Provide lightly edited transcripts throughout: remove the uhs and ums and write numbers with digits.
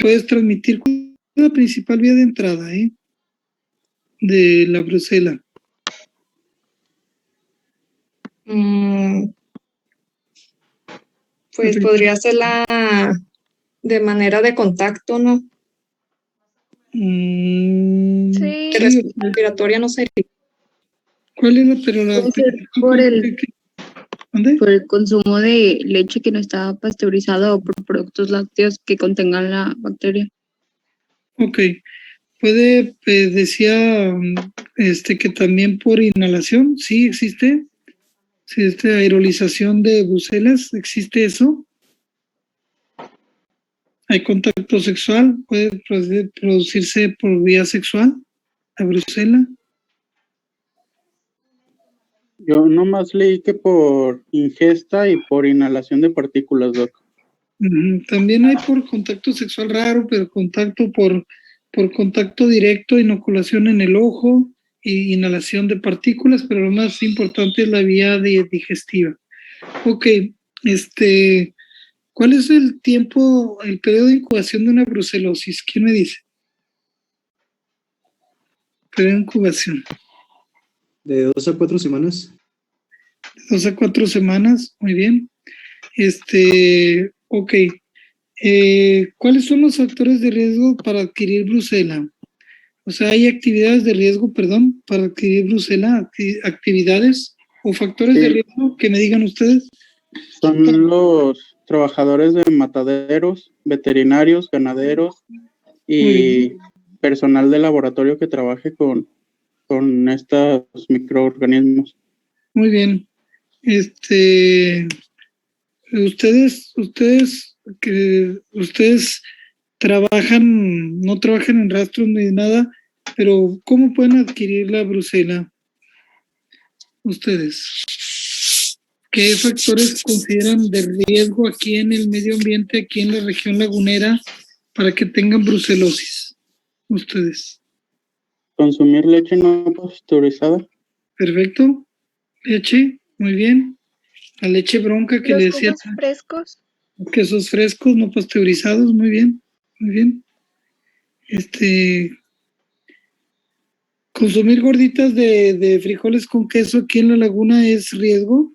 puedes transmitir. ¿Cuál es la principal vía de entrada de la brucela? Pues podría ser de manera de contacto, ¿no? Sí. Respiratoria no sería. ¿Cuál es la por el consumo de leche que no está pasteurizada o por productos lácteos que contengan la bacteria. Ok. Puede, decía que también por inhalación, sí existe. Sí, aerolización de brucelas, ¿existe eso? ¿Hay contacto sexual? ¿Puede producirse por vía sexual la brucela? Yo nomás leí que por ingesta y por inhalación de partículas, Doc. También hay por contacto sexual raro, pero contacto por contacto directo, inoculación en el ojo e inhalación de partículas, pero lo más importante es la vía digestiva. Ok, ¿cuál es el periodo de incubación de una brucelosis? ¿Quién me dice? Periodo de incubación. De 2 a 4 semanas. 2 a 4 semanas, muy bien. Ok. ¿Cuáles son los factores de riesgo para adquirir brucela? O sea, hay actividades de riesgo, perdón, para adquirir brucela, actividades o factores de riesgo que me digan ustedes. Son los trabajadores de mataderos, veterinarios, ganaderos y personal de laboratorio que trabaje con estos microorganismos. Muy bien. Ustedes no trabajan en rastros ni nada, pero ¿cómo pueden adquirir la brucela? Ustedes. ¿Qué factores consideran de riesgo aquí en el medio ambiente, aquí en la región lagunera, para que tengan brucelosis? Ustedes. Consumir leche no pasteurizada. Perfecto. Leche, muy bien. La leche bronca que le decía. Los jugos frescos. Quesos frescos, no pasteurizados, muy bien, muy bien. Consumir gorditas de frijoles con queso aquí en la laguna es riesgo.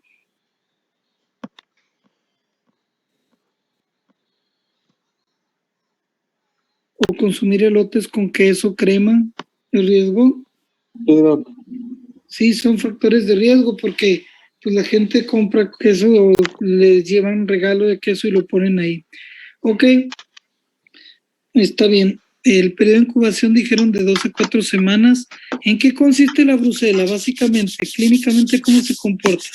O consumir elotes con queso, crema, es riesgo. Sí, son factores de riesgo porque pues la gente compra queso o les llevan regalo de queso y lo ponen ahí. Ok, está bien. El periodo de incubación dijeron de 2 a 4 semanas. ¿En qué consiste la brucela? Básicamente, clínicamente, ¿cómo se comporta?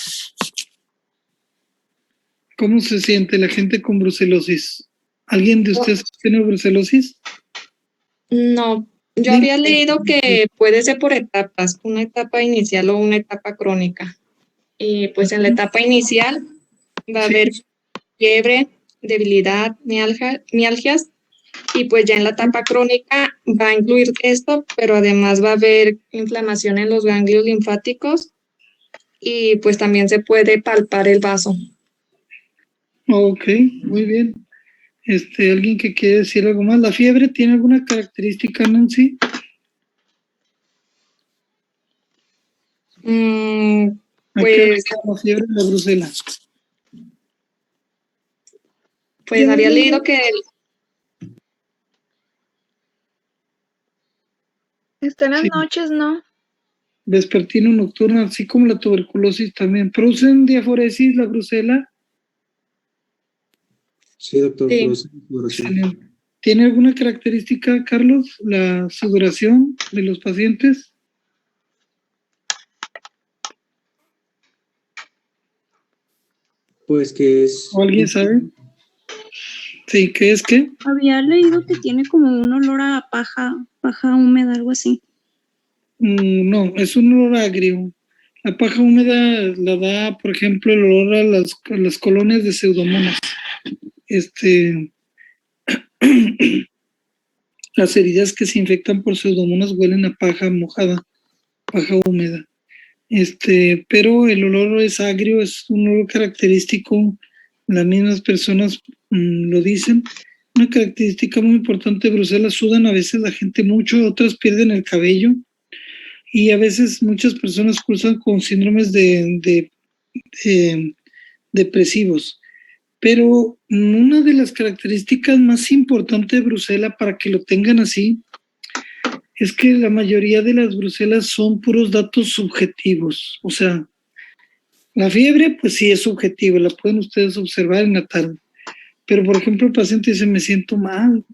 ¿Cómo se siente la gente con brucelosis? ¿Alguien de ustedes tiene brucelosis? No, yo había leído que puede ser por etapas, una etapa inicial o una etapa crónica. Y pues en la etapa inicial va a haber fiebre, debilidad, mialgias, y pues ya en la etapa crónica va a incluir esto, pero además va a haber inflamación en los ganglios linfáticos y pues también se puede palpar el vaso. Ok, muy bien. ¿Alguien que quiere decir algo más? ¿La fiebre tiene alguna característica, Nancy? Pues la fiebre de la brucela. Pues había leído que está en las noches, ¿no? Vespertino, nocturno, así como la tuberculosis también. ¿Producen diaforesis la brucela? Sí, doctor. Sí. ¿Tiene alguna característica, Carlos, la sudoración de los pacientes? Pues que es... ¿O alguien sabe? Sí, ¿qué es qué? Había leído que tiene como un olor a paja húmeda, algo así. No, es un olor agrio. La paja húmeda la da, por ejemplo, el olor a las colonias de pseudomonas. Las heridas que se infectan por pseudomonas huelen a paja mojada, paja húmeda. Pero el olor es agrio, es un olor característico, las mismas personas lo dicen. Una característica muy importante de Bruselas, sudan a veces la gente mucho, otras pierden el cabello y a veces muchas personas cursan con síndromes de depresivos. Pero una de las características más importantes de Bruselas, para que lo tengan así, es que la mayoría de las Bruselas son puros datos subjetivos. O sea, la fiebre, pues sí es subjetiva, la pueden ustedes observar en la tarde. Pero, por ejemplo, el paciente dice, me siento mal,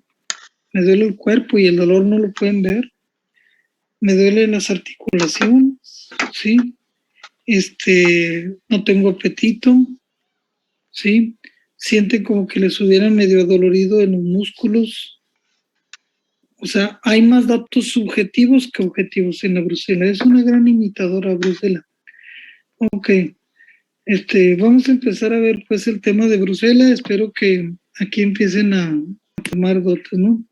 me duele el cuerpo y el dolor no lo pueden ver. Me duelen las articulaciones, ¿sí? No tengo apetito, ¿sí? Sienten como que les hubieran medio adolorido en los músculos. O sea, hay más datos subjetivos que objetivos en la Bruselas. Es una gran imitadora Bruselas. Ok. Vamos a empezar a ver pues el tema de Bruselas. Espero que aquí empiecen a tomar dotes, ¿no?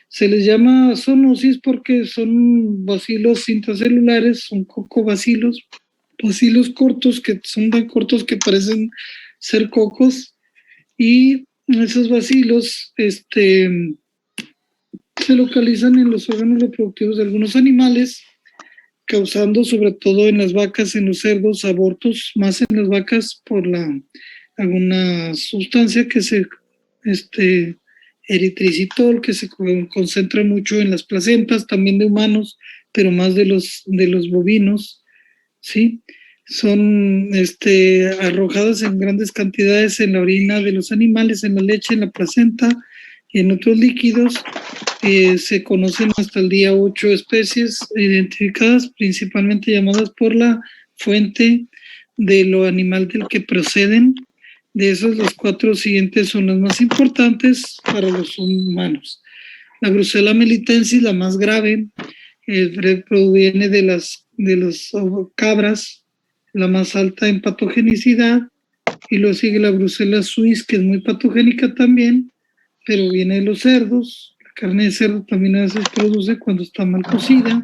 Se les llama zoonosis porque son bacilos intracelulares, son cocobacilos, bacilos cortos que son tan cortos que parecen ser cocos, y esos bacilos se localizan en los órganos reproductivos de algunos animales, causando sobre todo en las vacas, en los cerdos, abortos, más en las vacas por alguna sustancia que se eritricitol, que se concentra mucho en las placentas, también de humanos, pero más de los bovinos, ¿sí? Son arrojadas en grandes cantidades en la orina de los animales, en la leche, en la placenta y en otros líquidos. Se conocen hasta el día 8 especies identificadas, principalmente llamadas por la fuente de lo animal del que proceden. De esos, los 4 siguientes son las más importantes para los humanos. La Brucella melitensis, la más grave, proviene de las cabras, la más alta en patogenicidad, y luego sigue la Brucella suis, que es muy patogénica también, pero viene de los cerdos. La carne de cerdo también a veces produce cuando está mal cocida.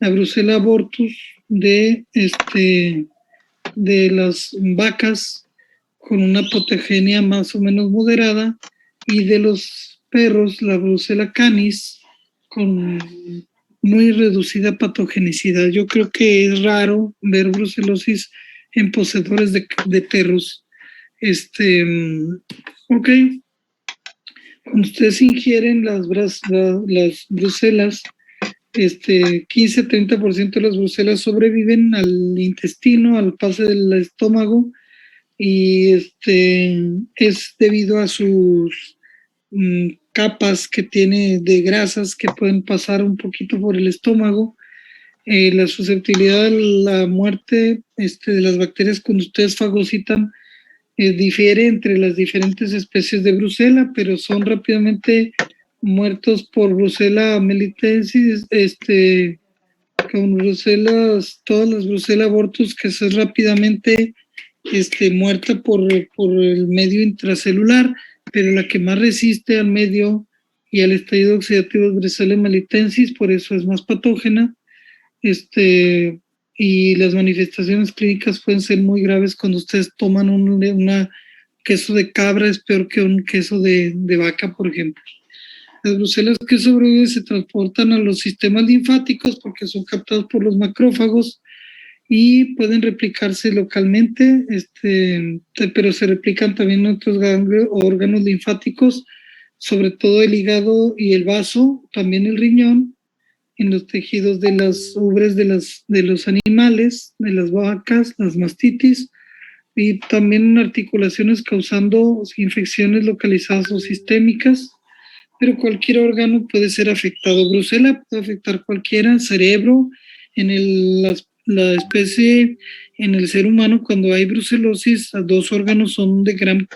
La Brucella abortus de las vacas, con una patogenia más o menos moderada, y de los perros, la Brucella canis, con muy reducida patogenicidad. Yo creo que es raro ver brucelosis en poseedores de perros. Ok. Cuando ustedes ingieren las brucelas, 15-30% de las brucelas sobreviven al intestino, al pase del estómago, y es debido a sus capas que tiene de grasas que pueden pasar un poquito por el estómago. La susceptibilidad a la muerte de las bacterias cuando ustedes fagocitan difiere entre las diferentes especies de Brucella, pero son rápidamente muertos por Brucella melitensis, con Brucelas, todas las Brucella abortus, que es rápidamente muerta por el medio intracelular, pero la que más resiste al medio y al estallido oxidativo es Brucella melitensis, por eso es más patógena. Y las manifestaciones clínicas pueden ser muy graves cuando ustedes toman un queso de cabra, es peor que un queso de vaca, por ejemplo. Las brucelas que sobreviven se transportan a los sistemas linfáticos porque son captados por los macrófagos y pueden replicarse localmente, pero se replican también en otros órganos linfáticos, sobre todo el hígado y el vaso, también el riñón, en los tejidos de las ubres de los animales, de las vacas, las mastitis, y también en articulaciones causando infecciones localizadas o sistémicas, pero cualquier órgano puede ser afectado. Brucella puede afectar cualquiera, cerebro, la especie, en el ser humano, cuando hay brucelosis, 2 órganos son de gran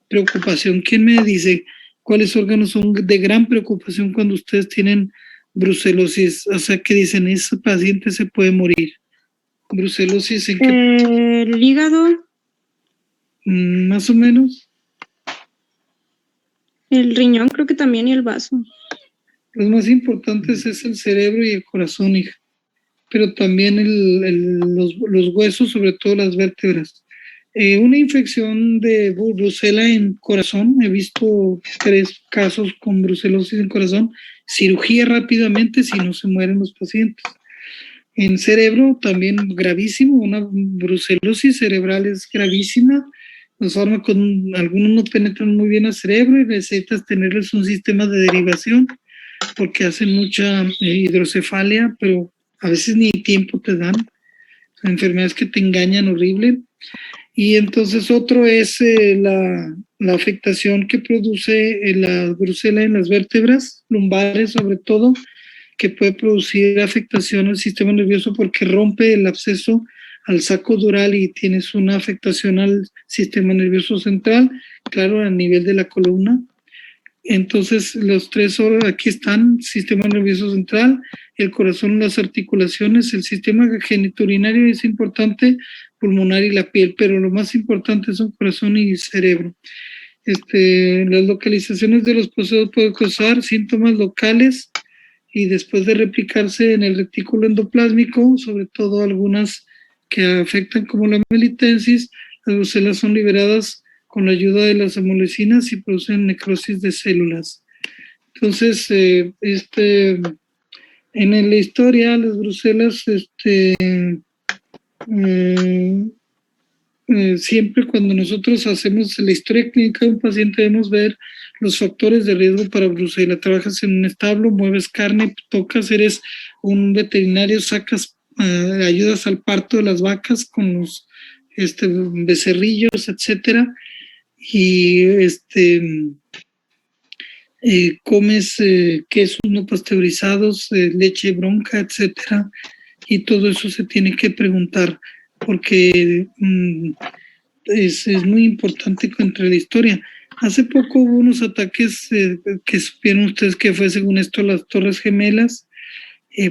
preocupación. ¿Quién me dice cuáles órganos son de gran preocupación cuando ustedes tienen brucelosis? O sea, que dicen, ese paciente se puede morir. Brucelosis, ¿en qué? El hígado, Más o menos. el riñón creo que también y el vaso. Los más importantes es el cerebro y el corazón, hija. Pero también los huesos, sobre todo las vértebras. Una infección de brucela en corazón, he visto 3 casos con brucelosis en corazón, cirugía rápidamente si no se mueren los pacientes. En cerebro también gravísimo, una brucelosis cerebral es gravísima. Los fármacos, algunos no penetran muy bien al cerebro y necesitas tenerles un sistema de derivación porque hacen mucha hidrocefalia, pero a veces ni tiempo te dan. Enfermedades que te engañan horrible. Y entonces otro es la afectación que produce la brucela en las vértebras lumbares, sobre todo, que puede producir afectación al sistema nervioso porque rompe el absceso al saco dural y tienes una afectación al sistema nervioso central, claro, a nivel de la columna. Entonces, los 3 órganos aquí están: sistema nervioso central, el corazón, las articulaciones, el sistema genitourinario es importante, pulmonar y la piel, pero lo más importante son corazón y cerebro. Las localizaciones de los procesos pueden causar síntomas locales y después de replicarse en el retículo endoplásmico, sobre todo algunas que afectan como la melitensis, las brucelas son liberadas con la ayuda de las amolecinas y producen necrosis de células. Entonces, en la historia, las brucelas, siempre cuando nosotros hacemos la historia clínica de un paciente debemos ver los factores de riesgo para brucela. Trabajas en un establo, mueves carne, tocas, eres un veterinario, sacas, ayudas al parto de las vacas con los becerrillos, etcétera, y comes quesos no pasteurizados, leche bronca, etcétera, y todo eso se tiene que preguntar porque es muy importante contra la historia. Hace poco hubo unos ataques que supieron ustedes que fue según esto las Torres Gemelas,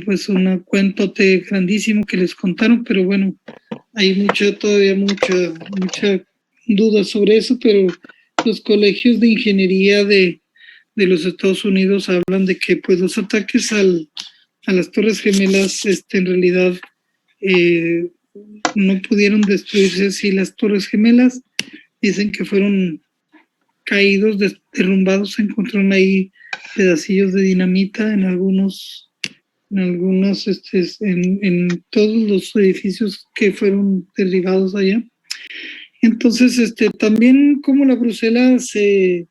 pues un cuentote grandísimo que les contaron, pero bueno, hay todavía mucha duda sobre eso, pero los colegios de ingeniería de los Estados Unidos hablan de que pues los ataques a las Torres Gemelas en realidad no pudieron destruirse así las Torres Gemelas. Dicen que fueron caídos, derrumbados, se encontraron ahí pedacillos de dinamita en todos los edificios que fueron derribados allá. Entonces, también como la brucela se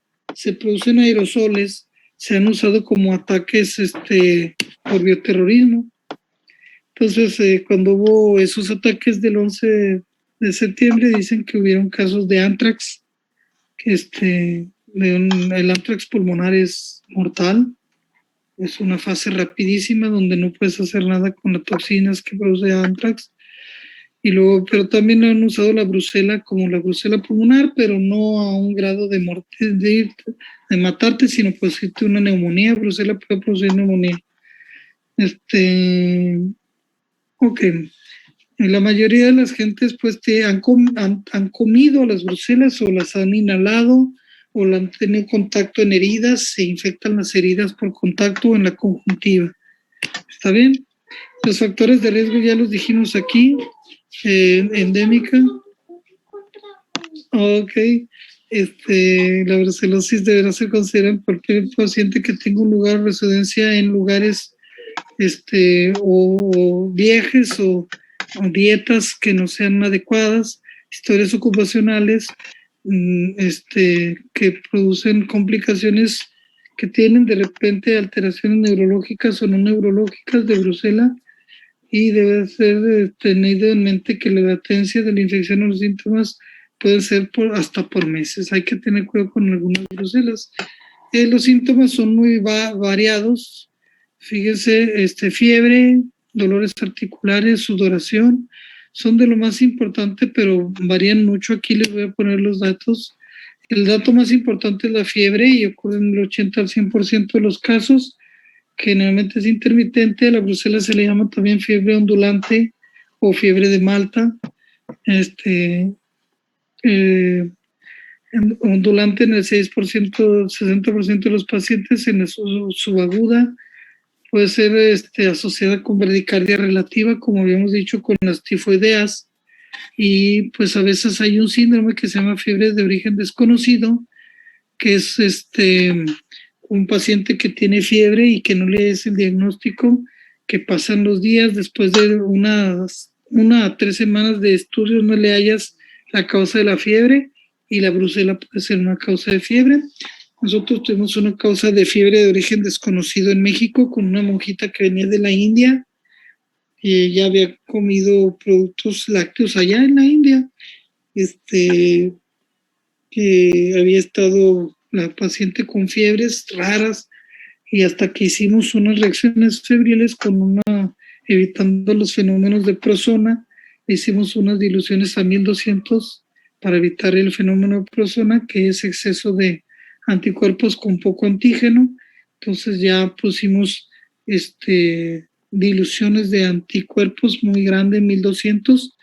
producen aerosoles, se han usado como ataques por bioterrorismo. Entonces, cuando hubo esos ataques del 11 de septiembre, dicen que hubieron casos de anthrax, que el anthrax pulmonar es mortal, es una fase rapidísima donde no puedes hacer nada con las toxinas que produce anthrax. Y luego, pero también han usado la brucela como la brucela pulmonar, pero no a un grado de muerte, de matarte, sino producirte una neumonía. Brucela puede producir neumonía. Ok. La mayoría de las gentes pues han comido las brucelas o las han inhalado o la han tenido contacto en heridas, se infectan las heridas por contacto o en la conjuntiva. ¿Está bien? Los factores de riesgo ya los dijimos aquí. Endémica. Ok. La brucelosis deberá ser considerada por cualquier paciente que tenga un lugar de residencia en lugares o viajes o dietas que no sean adecuadas, historias ocupacionales que producen complicaciones que tienen de repente alteraciones neurológicas o no neurológicas de brucela, y debe ser tenido en mente que la latencia de la infección o los síntomas pueden ser hasta por meses. Hay que tener cuidado con algunas brucelas. Los síntomas son muy variados. Fíjense, fiebre, dolores articulares, sudoración, son de lo más importante, pero varían mucho. Aquí les voy a poner los datos. El dato más importante es la fiebre y ocurre en el 80 al 100% de los casos. Generalmente es intermitente. A la brucela se le llama también fiebre ondulante o fiebre de Malta. Ondulante en el 6%, 60% de los pacientes, en la subaguda. Puede ser asociada con bradicardia relativa, como habíamos dicho, con las tifoideas. y pues a veces hay un síndrome que se llama fiebre de origen desconocido, que es un paciente que tiene fiebre y que no le es el diagnóstico, que pasan los días después de una a 3 semanas de estudios no le hallas la causa de la fiebre, y la brucela puede ser una causa de fiebre. Nosotros tuvimos una causa de fiebre de origen desconocido en México con una monjita que venía de la India y ella había comido productos lácteos allá en la India, que había estado la paciente con fiebres raras, y hasta que hicimos unas reacciones febriles evitando los fenómenos de prozona, hicimos unas diluciones a 1200 para evitar el fenómeno de prozona, que es exceso de anticuerpos con poco antígeno. Entonces ya pusimos diluciones de anticuerpos muy grandes, 1200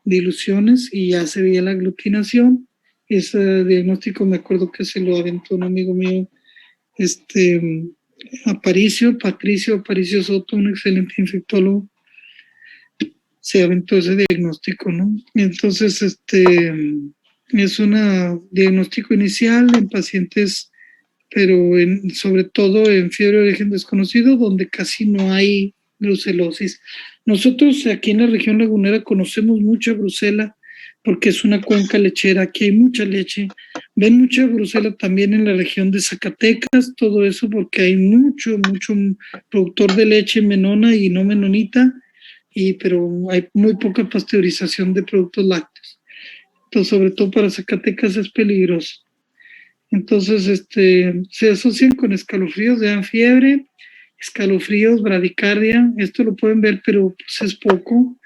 diluciones, y ya se veía la aglutinación. Ese diagnóstico me acuerdo que se lo aventó un amigo mío, Patricio Aparicio Soto, un excelente infectólogo, se aventó ese diagnóstico, ¿no? Entonces, es un diagnóstico inicial en pacientes, pero sobre todo en fiebre de origen desconocido, donde casi no hay brucelosis. Nosotros aquí en la región lagunera conocemos mucha brucela porque es una cuenca lechera, aquí hay mucha leche. Ven mucha brucela también en la región de Zacatecas, todo eso porque hay mucho productor de leche menona y no menonita, pero hay muy poca pasteurización de productos lácteos. Entonces, sobre todo para Zacatecas es peligroso. Entonces, se asocian con escalofríos, dan fiebre, escalofríos, bradicardia, esto lo pueden ver, pero pues es poco.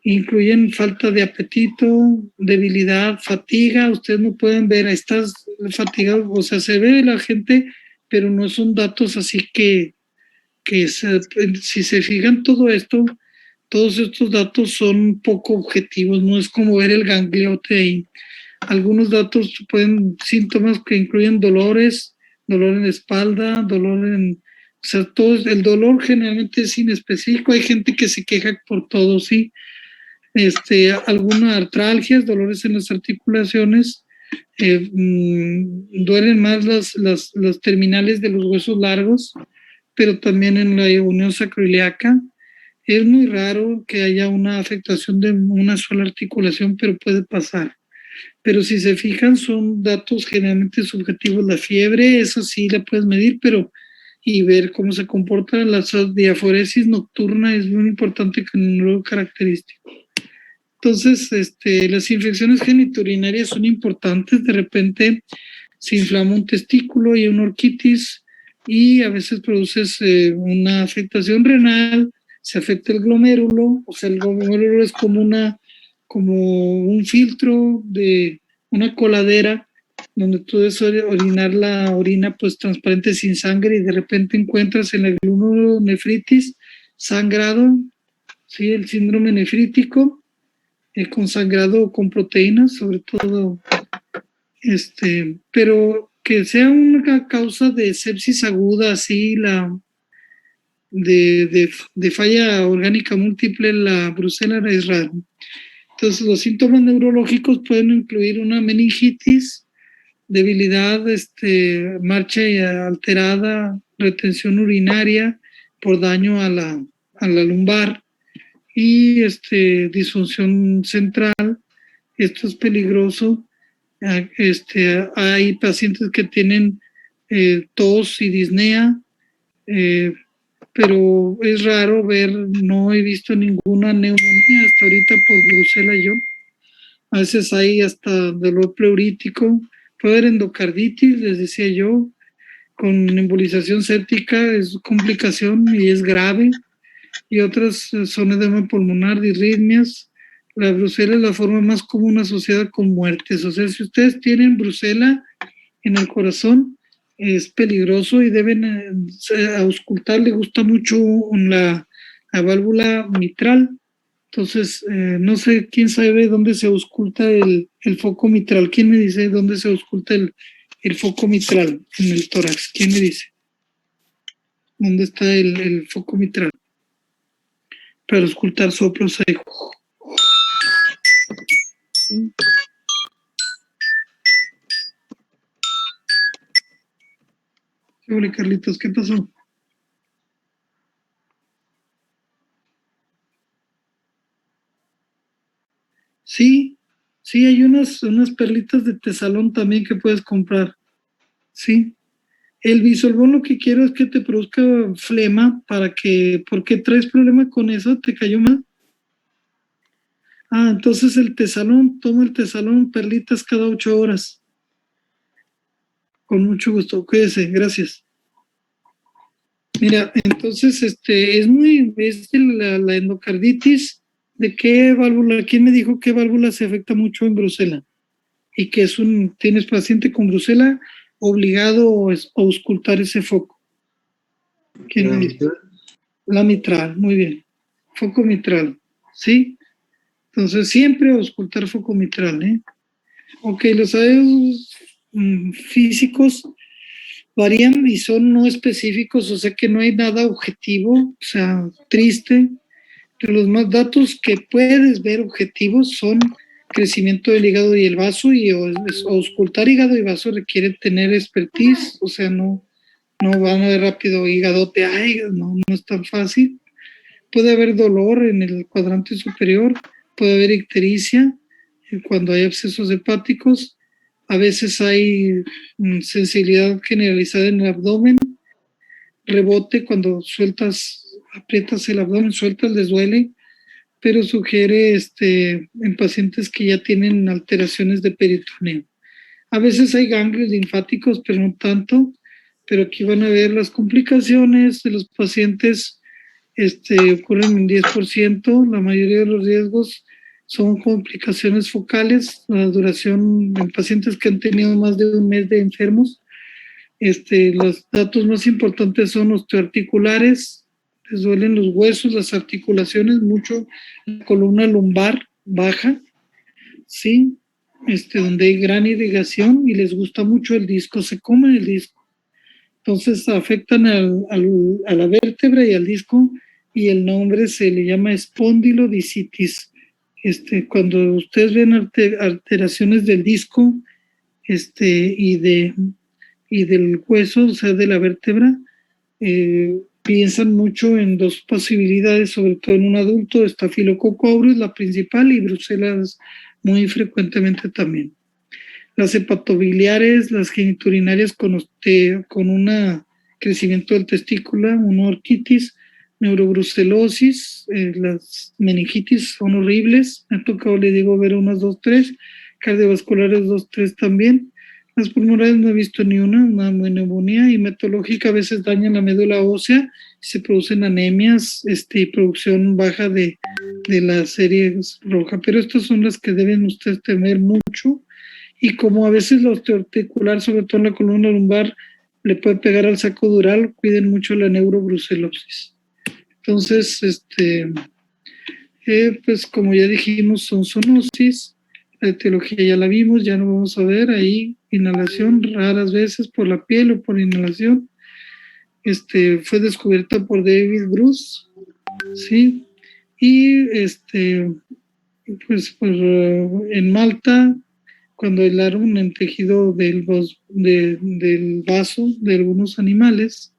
Incluyen falta de apetito, debilidad, fatiga. Ustedes no pueden ver, estás fatigado, o sea, se ve la gente, pero no son datos así que si se fijan todos estos datos son poco objetivos, no es como ver el gangliote ahí. Algunos datos síntomas que incluyen dolor en la espalda, o sea, el dolor generalmente es inespecífico. Hay gente que se queja por todo, sí. Algunas artralgias, dolores en las articulaciones, duelen más las terminales de los huesos largos, pero también en la unión sacroiliaca. Es muy raro que haya una afectación de una sola articulación, pero puede pasar. Pero si se fijan, son datos generalmente subjetivos. La fiebre, eso sí la puedes medir, y ver cómo se comporta la diaforesis nocturna es muy importante con un nuevo característico. Entonces, las infecciones genitourinarias son importantes. De repente se inflama un testículo y una orquitis, y a veces produces una afectación renal, se afecta el glomérulo. O sea, el glomérulo es como un filtro de una coladera donde tú debes orinar la orina pues transparente sin sangre, y de repente encuentras en el glomerulonefritis sangrado, ¿sí? El síndrome nefrítico, con sangrado con proteínas, sobre todo, pero que sea una causa de sepsis aguda, así de falla orgánica múltiple, la brucela es raro. Entonces, los síntomas neurológicos pueden incluir una meningitis, debilidad, marcha alterada, retención urinaria por daño a la lumbar, y disfunción central. Esto es peligroso. Hay pacientes que tienen tos y disnea, pero es raro no he visto ninguna neumonía hasta ahorita por brucela yo. A veces hay hasta dolor pleurítico, puede haber endocarditis, les decía yo, con embolización séptica, es complicación y es grave, y otras son edema pulmonar, disritmias. La brucela es la forma más común asociada con muertes. O sea, si ustedes tienen brucela en el corazón, es peligroso y deben auscultar. Le gusta mucho la válvula mitral. Entonces, no sé, ¿quién sabe dónde se ausculta el foco mitral? ¿Quién me dice dónde se ausculta el foco mitral en el tórax? ¿Quién me dice? ¿Dónde está el foco mitral? Para auscultar soplos ahí. Hola, Carlitos, ¿qué pasó? Sí, sí, hay unas perlitas de tesalón también que puedes comprar. Sí. El bisolbón lo que quiero es que te produzca flema porque traes problema con eso, ¿te cayó mal? Ah, entonces el tesalón, toma el tesalón, perlitas cada 8 horas. Con mucho gusto, cuídese, gracias. Mira, entonces, es de la endocarditis. ¿De qué válvula? ¿Quién me dijo qué válvula se afecta mucho en Brucela? Y que tienes paciente con Brucela obligado a auscultar ese foco. ¿Quién me dijo? La mitral, muy bien. Foco mitral, ¿sí? Entonces, siempre auscultar foco mitral, ¿eh? Ok, los aeos físicos varían y son no específicos, o sea que no hay nada objetivo, o sea, triste. Pero los más datos que puedes ver objetivos son crecimiento del hígado y el vaso, y auscultar hígado y vaso requiere tener expertise, o sea, no van a ver rápido hígadote, ay, no es tan fácil. Puede haber dolor en el cuadrante superior, puede haber ictericia cuando hay abscesos hepáticos, a veces hay sensibilidad generalizada en el abdomen, rebote cuando aprietas el abdomen, sueltas, les duele, pero sugiere en pacientes que ya tienen alteraciones de peritoneo. A veces hay ganglios linfáticos, pero no tanto, pero aquí van a ver las complicaciones de los pacientes, ocurren en 10%, la mayoría de los riesgos son complicaciones focales, la duración en pacientes que han tenido más de un mes de enfermos. Los datos más importantes son osteoarticulares, les duelen los huesos, las articulaciones, mucho la columna lumbar baja, ¿sí? Donde hay gran irrigación y les gusta mucho el disco, se comen el disco. Entonces afectan a la vértebra y al disco, y el nombre se le llama espondilodicitis. Cuando ustedes ven alteraciones del disco y del hueso, o sea, de la vértebra, piensan mucho en dos posibilidades, sobre todo en un adulto, estafilococo aureus, la principal, y brucelas muy frecuentemente también. Las hepatobiliares, las geniturinarias con un crecimiento del testículo, una orquitis, neurobrucelosis, las meningitis son horribles, me ha tocado, le digo, ver unas 2, 3, cardiovasculares 2, 3 también. Las pulmonares no he visto ni una neumonía hematológica, a veces dañan la médula ósea, se producen anemias y producción baja de la serie roja, pero estas son las que deben ustedes temer mucho. Y como a veces la osteoarticular, sobre todo en la columna lumbar, le puede pegar al saco dural, cuiden mucho la neurobrucelosis. Entonces, pues como ya dijimos, son zoonosis, la etiología ya la vimos, ya no vamos a ver ahí, inhalación raras veces por la piel o por inhalación. Fue descubierta por David Bruce, ¿sí? Y pues en Malta, cuando aislaron el tejido del vaso de algunos animales,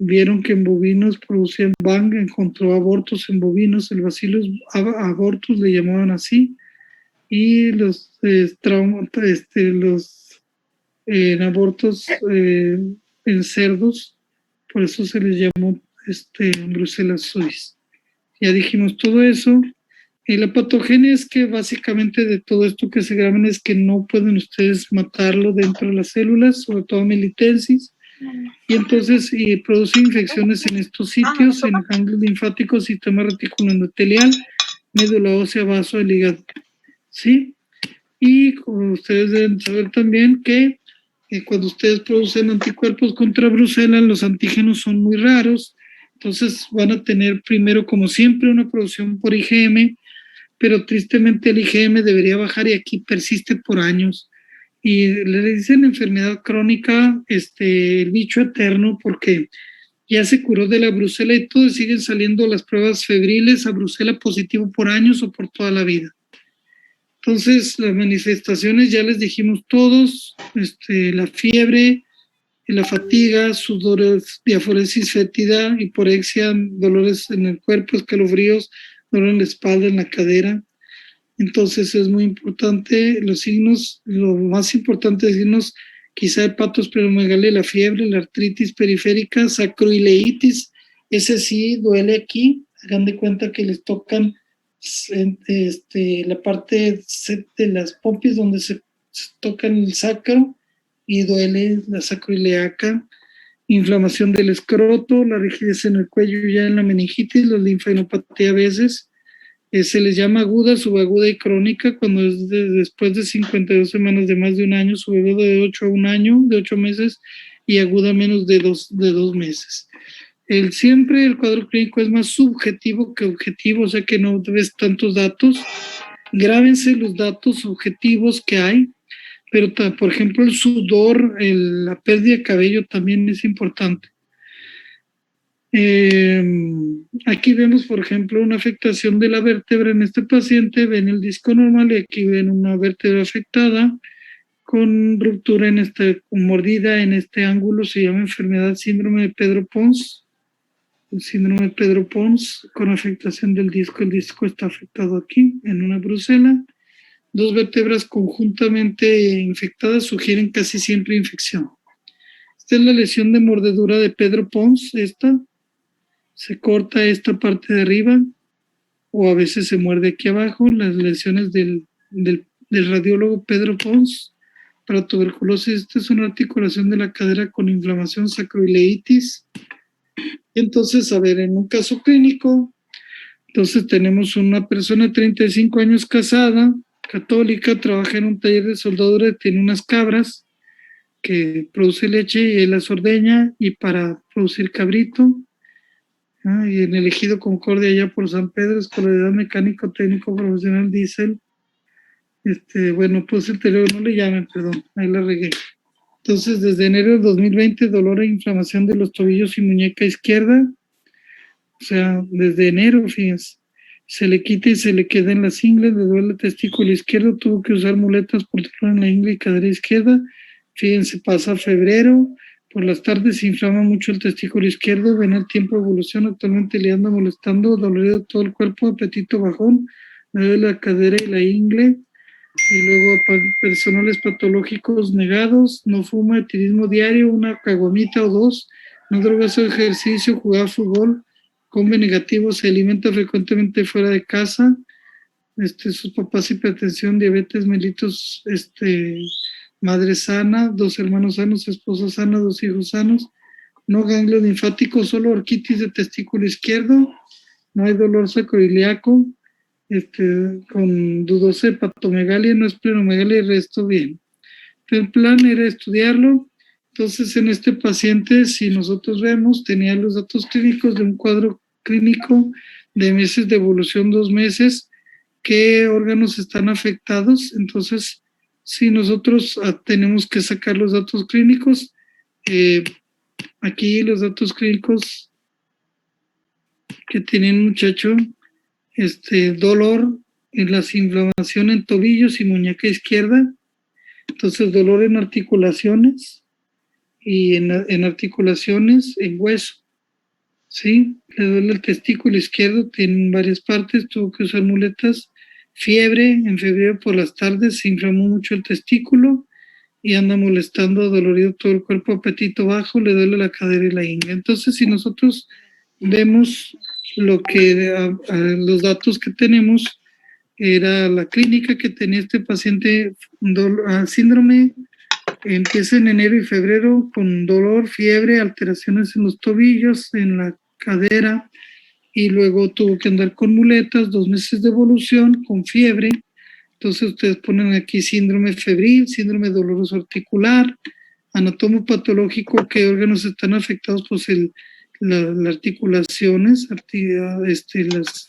vieron que en bovinos producían Bang, encontró abortos en bovinos, el Bacillus abortus le llamaban así, y los en abortos en cerdos, por eso se les llamó Bruselas suis. Ya dijimos todo eso. Y la patogenia es que básicamente de todo esto que se graban es que no pueden ustedes matarlo dentro de las células, sobre todo melitensis, y entonces produce infecciones en estos sitios, en ganglios linfáticos, sistema reticuloendotelial, médula ósea, vaso, el hígado, ¿sí? Y como ustedes deben saber también que cuando ustedes producen anticuerpos contra Brucela, los antígenos son muy raros, entonces van a tener primero, como siempre, una producción por IgM, pero tristemente el IgM debería bajar y aquí persiste por años. Y le dicen enfermedad crónica, el bicho eterno, porque ya se curó de la brucela y todo, y siguen saliendo las pruebas febriles a brucela positivo por años o por toda la vida. Entonces, las manifestaciones ya les dijimos todos, la fiebre, la fatiga, sudores, diaforesis fétida, hiporexia, dolores en el cuerpo, escalofríos, dolor en la espalda, en la cadera. Entonces es muy importante los signos, lo más importante es signos, quizá hepatosplenomegalia, la fiebre, la artritis periférica, sacroileitis, ese sí duele aquí, hagan de cuenta que les tocan la parte de las pompis donde se tocan el sacro y duele la sacroileaca, inflamación del escroto, la rigidez en el cuello ya en la meningitis, la linfadenopatía a veces, se les llama aguda, subaguda y crónica cuando es después de 52 semanas de más de un año, subaguda de 8 a 1 año, de 8 meses, y aguda menos de 2 meses. Siempre el cuadro clínico es más subjetivo que objetivo, o sea que no ves tantos datos. Grábense los datos objetivos que hay, pero por ejemplo el sudor, la pérdida de cabello también es importante. Aquí vemos, por ejemplo, una afectación de la vértebra en este paciente, ven el disco normal y aquí ven una vértebra afectada con ruptura con mordida en este ángulo, se llama enfermedad síndrome de Pedro-Pons, el síndrome de Pedro-Pons con afectación del disco, el disco está afectado aquí en una brucela, 2 vértebras conjuntamente infectadas sugieren casi siempre infección. Esta es la lesión de mordedura de Pedro-Pons, se corta esta parte de arriba o a veces se muerde aquí abajo, las lesiones del radiólogo Pedro Pons para tuberculosis. Esta es una articulación de la cadera con inflamación sacroileitis. Entonces, a ver, en un caso clínico, entonces tenemos una persona de 35 años casada, católica, trabaja en un taller de soldadura, tiene unas cabras que produce leche y él las ordeña y para producir cabrito. Y en el Ejido Concordia, allá por San Pedro, escolaridad mecánico técnico profesional diésel. Bueno, pues el teléfono no le llamen, perdón, ahí la regué. Entonces, desde enero de 2020, dolor e inflamación de los tobillos y muñeca izquierda. O sea, desde enero, fíjense. Se le quita y se le queda en las ingles, le duele el testículo izquierdo, tuvo que usar muletas por dolor en la ingle y cadera izquierda. Fíjense, pasa febrero. Por las tardes se inflama mucho el testículo izquierdo, ven el tiempo de evolución, actualmente le anda molestando, dolorido todo el cuerpo, apetito bajón, le duele la cadera y la ingle, y luego personales patológicos negados, no fuma, etilismo diario, una caguamita o 2, no drogas o ejercicio, jugar fútbol, come negativo, se alimenta frecuentemente fuera de casa, sus papás hipertensión, diabetes, mellitus, madre sana, 2 hermanos sanos, esposa sana, 2 hijos sanos, no ganglio linfático, solo orquitis de testículo izquierdo, no hay dolor sacroiliaco, con dudosa hepatomegalia, no es plenomegalia y resto bien. El plan era estudiarlo, entonces en este paciente, si nosotros vemos, tenía los datos clínicos de un cuadro clínico de meses de evolución, 2 meses, qué órganos están afectados, entonces si nosotros tenemos que sacar los datos clínicos, aquí los datos clínicos que tiene un muchacho, dolor en las inflamación en tobillos y muñeca izquierda, entonces dolor en articulaciones y en articulaciones en hueso, ¿sí? Le duele el testículo izquierdo, tiene varias partes, tuvo que usar muletas. Fiebre, en febrero por las tardes se inflamó mucho el testículo y anda molestando, dolorido todo el cuerpo, apetito bajo, le duele la cadera y la ingle. Entonces, si nosotros vemos lo que los datos que tenemos, era la clínica que tenía este paciente, síndrome, empieza en enero y febrero con dolor, fiebre, alteraciones en los tobillos, en la cadera, y luego tuvo que andar con muletas, 2 meses de evolución, con fiebre. Entonces ustedes ponen aquí síndrome febril, síndrome doloroso articular, anatomo patológico, qué órganos están afectados, pues las articulaciones,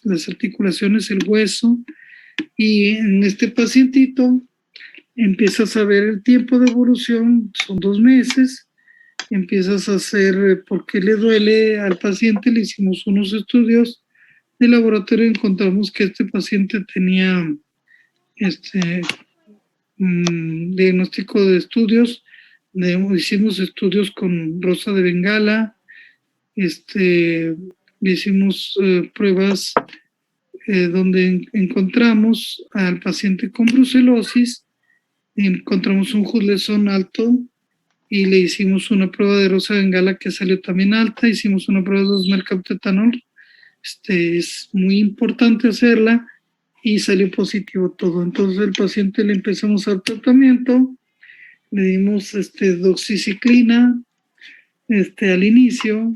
las articulaciones, el hueso, y en este pacientito empiezas a ver el tiempo de evolución, son 2 meses, empiezas a hacer, ¿por qué le duele al paciente? Le hicimos unos estudios de laboratorio y encontramos que este paciente tenía diagnóstico de estudios, hicimos estudios con Rosa de Bengala, hicimos pruebas donde encontramos al paciente con brucelosis, encontramos un Hudson alto y le hicimos una prueba de Rosa de Bengala que salió también alta, hicimos una prueba de 2-mercaptoetanol, es muy importante hacerla y salió positivo todo. Entonces el paciente le empezamos a dar tratamiento, le dimos doxiciclina al inicio,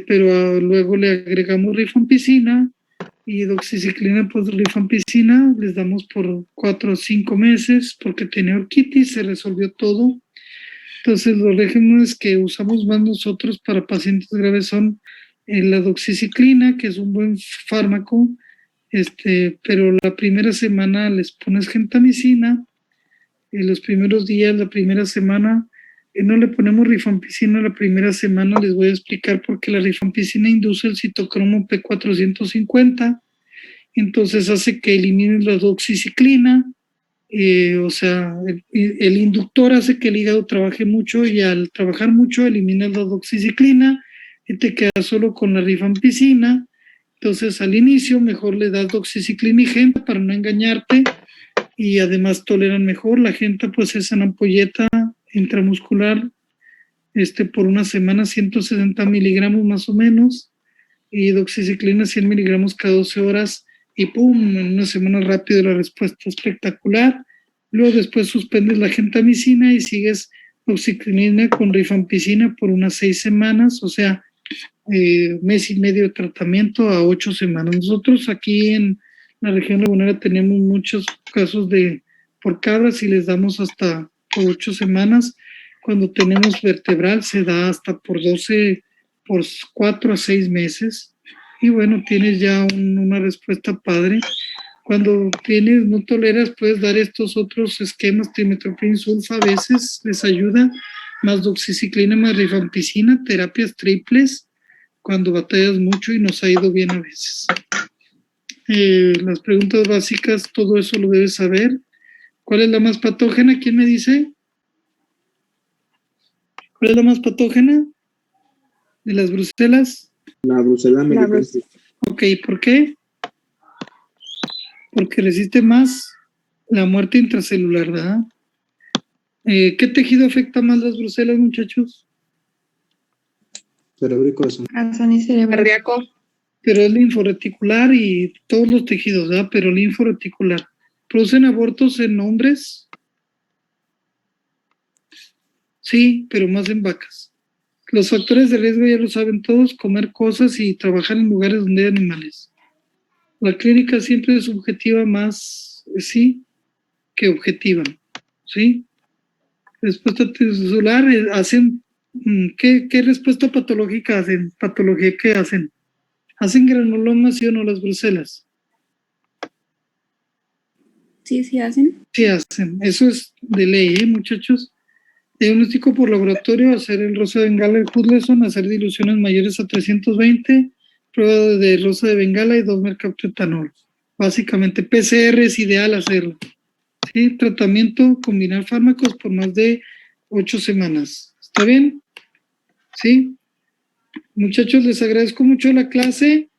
pero luego le agregamos rifampicina y doxiciclina pues rifampicina les damos por 4 o 5 meses porque tenía orquitis, se resolvió todo. Entonces los regímenes que usamos más nosotros para pacientes graves son la doxiciclina, que es un buen fármaco, pero la primera semana les pones gentamicina, en los primeros días, la primera semana, no le ponemos rifampicina la primera semana, les voy a explicar por qué la rifampicina induce el citocromo P450, entonces hace que elimines la doxiciclina, o sea, el inductor hace que el hígado trabaje mucho y al trabajar mucho eliminas la doxiciclina y te quedas solo con la rifampicina. Entonces al inicio mejor le das doxiciclina y genta para no engañarte y además toleran mejor. La genta pues es en ampolleta intramuscular por una semana 160 miligramos más o menos y doxiciclina 100 miligramos cada 12 horas y pum, en una semana rápido la respuesta espectacular. Luego después suspendes la gentamicina y sigues doxiciclina con rifampicina por unas 6 semanas, o sea, mes y medio de tratamiento a 8 semanas. Nosotros aquí en la región lagunera tenemos muchos casos por cabras y les damos hasta por 8 semanas. Cuando tenemos vertebral se da hasta por 12, por 4 a 6 meses. Y bueno, tienes ya una respuesta padre. Cuando no toleras, puedes dar estos otros esquemas, trimetoprim sulfa, a veces les ayuda, más doxiciclina, más rifampicina, terapias triples, cuando batallas mucho y nos ha ido bien a veces. Las preguntas básicas, todo eso lo debes saber. ¿Cuál es la más patógena? ¿Quién me dice? ¿Cuál es la más patógena de las brucelas? La brucela americana. Ok, ¿por qué? Porque resiste más la muerte intracelular, ¿verdad? ¿Qué tejido afecta más las brucelas, muchachos? Cerebro y corazón. Corazón y cerebro. Cardíaco. Pero es linforeticular y todos los tejidos, ¿verdad? Pero linforeticular. ¿Producen abortos en hombres? Sí, pero más en vacas. Los factores de riesgo ya lo saben todos, comer cosas y trabajar en lugares donde hay animales. La clínica siempre es subjetiva más, sí, que objetiva, ¿sí? Respuesta tisular, hacen, ¿qué respuesta patológica hacen? ¿Patología qué hacen? ¿Hacen granulomas, sí o no, las brucelas? Sí, sí hacen. Sí hacen, eso es de ley, muchachos. Diagnóstico por laboratorio, hacer el Rosa de Bengala y Hudson, hacer diluciones mayores a 320, prueba de Rosa de Bengala y 2-mercaptoetanol. Básicamente, PCR es ideal hacerlo. ¿Sí? Tratamiento, combinar fármacos por más de 8 semanas. ¿Está bien? ¿Sí? Muchachos, les agradezco mucho la clase.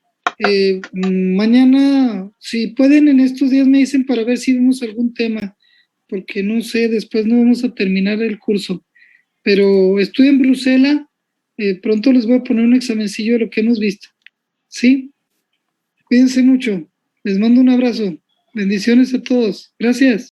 Mañana, si pueden, en estos días me dicen para ver si vemos algún tema, porque no sé, después no vamos a terminar el curso. Pero estoy en Bruselas, pronto les voy a poner un examencillo de lo que hemos visto. ¿Sí? Cuídense mucho. Les mando un abrazo. Bendiciones a todos. Gracias.